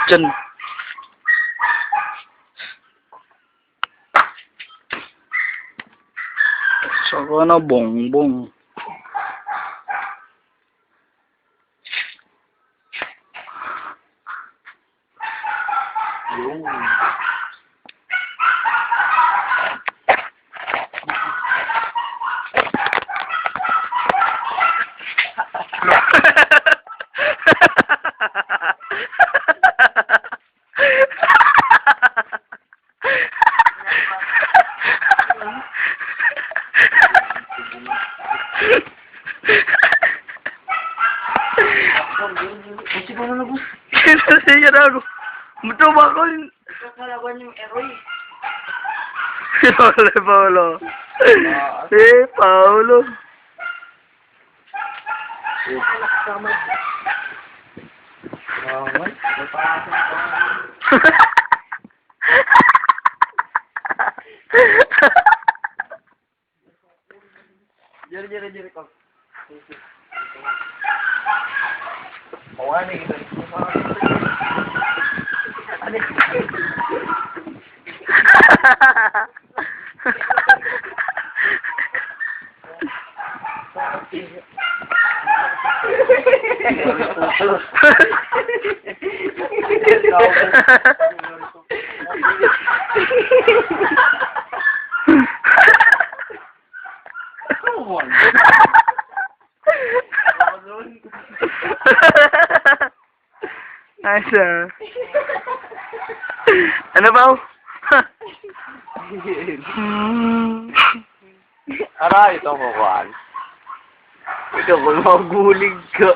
Diyan. Saka na bongbong. Yung. Sige na ako. Mutuwa ko. Kalaban yung Eroy. Paulo. Paulo. Jari ko. Ano Asa? Ano ba? Aray, ito ko kuhan. Ikaw ba magulig ka?